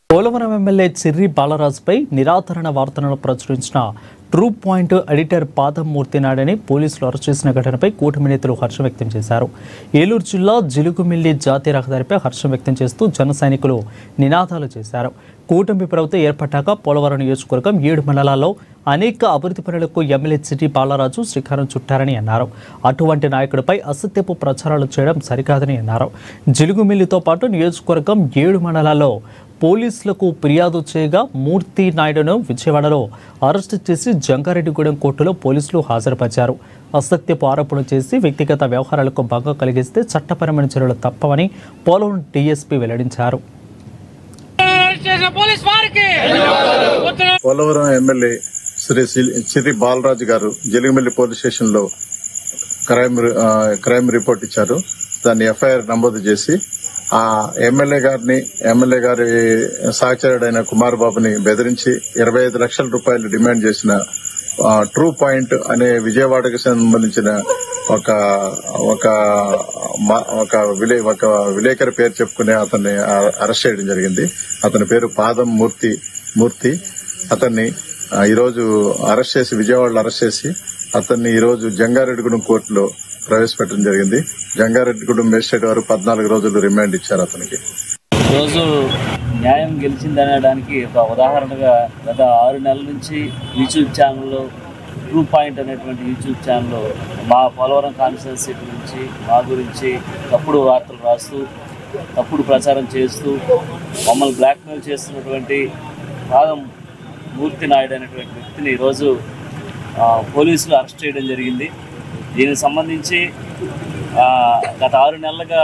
Polavaram MLA Chirri బాలరాజుపై నిరాధరణ వార్తలను ప్రచురించిన true point editor పాదమూర్తి నాడని పోలీసులు అరెస్ట్ చేసిన ఘటనపై కూటమి నేతలు హర్షం వ్యక్తం చేశారు. ఏలూరు జిల్లా జిలుగుమిల్లి జాతీయ రహదారిపై హర్షం వ్యక్తం చేస్తూ జన సైనికులు నినాదాలు చేశారు. కూటమి ప్రభుత్వం ఏర్పడ్డాక పోలవరం నియోజకవర్గం 7 మండలాల్లో అనేక అభివృద్ధి పనులకు ఎమ్మెల్యే చిర్రి బాలరాజు శ్రీకారం చుట్టారని అన్నారు. అటువంటి నాయకుడిపై అసత్యపు ప్రచారాలు చేయడం సరికాదని అన్నారు. జిలుగుమిల్లితో పాటు నియోజకవర్గం 7 మండలాల్లో పోలీసులకు ఫిర్యాదు చేయగా మూర్తి నాయుడును విజయవాడలో అరెస్టు చేసి జంగారెడ్డిగూడెం కోర్టులో పోలీసులు హాజరుపరిచారు. అసత్యపు ఆరోపణలు చేసి వ్యక్తిగత వ్యవహారాలకు భంగం కలిగిస్తే చట్టపరమైన చర్యలు తప్పవని పోలవరం డీఎస్పీ వెల్లడించారు. పోలవరం ఎమ్మెల్యే శ్రీ చిర్రి బాలరాజు గారు జిలుగుమిల్లి పోలీస్ స్టేషన్ లో క్రైమ్ రిపోర్ట్ ఇచ్చారు. దాన్ని ఎఫ్ఐఆర్ నమోదు చేసి ఆ ఎమ్మెల్యే గారి సహచరుడైన కుమార్ బాబుని బెదిరించి 25 లక్షల రూపాయలు డిమాండ్ చేసిన ట్రూ పాయింట్ అనే విజయవాడకు సంబంధించిన ఒక విలేకరి పేరు చెప్పుకునే అతన్ని అరెస్ట్ చేయడం జరిగింది. అతని పేరు పాదమూర్తి. అతన్ని ఈరోజు అరెస్ట్ చేసి విజయవాడలో అరెస్ట్ చేసి అతన్ని ఈరోజు జంగారెడ్డిగూడెం కోర్టులో ప్రవేశపెట్టడం జరిగింది. జంగారెడ్డిగూడెం మేజిస్ట్రేట్ వారు 14 రోజులు రిమాండ్ ఇచ్చారు అతనికి. రోజు న్యాయం గెలిచిందనడానికి ఒక ఉదాహరణగా గత 6 నెలల నుంచి యూట్యూబ్ ఛానల్లో ట్రూ పాయింట్ అనేటువంటి యూట్యూబ్ ఛానల్లో మా పోలవరం కాన్స్టిట్యున్సీ గురించి మా గురించి తప్పుడు వార్తలు రాస్తూ తప్పుడు ప్రచారం చేస్తూ మమ్మల్ని బ్లాక్మెయిల్ చేస్తున్నటువంటి పాదమూర్తి నాయుడు అనేటువంటి వ్యక్తిని ఈరోజు పోలీసులు అరెస్ట్ చేయడం జరిగింది. దీనికి సంబంధించి గత 6 నెలలుగా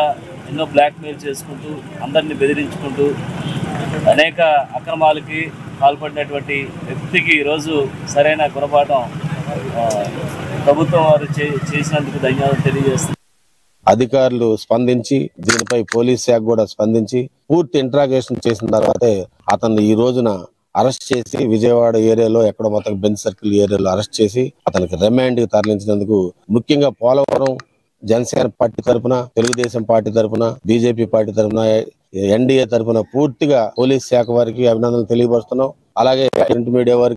ఎన్నో బ్లాక్మెయిల్ చేసుకుంటూ అందరినీ బెదిరించుకుంటూ అనేక అక్రమాలకి పాల్పడినటువంటి వ్యక్తికి ఈరోజు సరైన గుణపాఠం ప్రభుత్వం వారు చేసినందుకు ధన్యవాదాలు తెలియజేస్తున్నారు. అధికారులు స్పందించి దీనిపై పోలీస్ శాఖ కూడా స్పందించి పూర్తి ఇంట్రాగేషన్ చేసిన తర్వాతే అతన్ని ఈ రోజున అరెస్ట్ చేసి విజయవాడ ఏరియాలో ఎక్కడ మొత్తం బెంచ్ సర్కిల్ ఏరియాలో అరెస్ట్ చేసి అతనికి రిమాండ్ తరలించినందుకు ముఖ్యంగా పోలవరం జనసేన పార్టీ తరఫున, తెలుగుదేశం పార్టీ తరఫున, బీజేపీ పార్టీ తరఫున, ఎన్డీఏ తరఫున పూర్తిగా పోలీస్ శాఖ వారికి అభినందనలు తెలియపరుస్తున్నాం. అలాగే ప్రింట్ మీడియా వారికి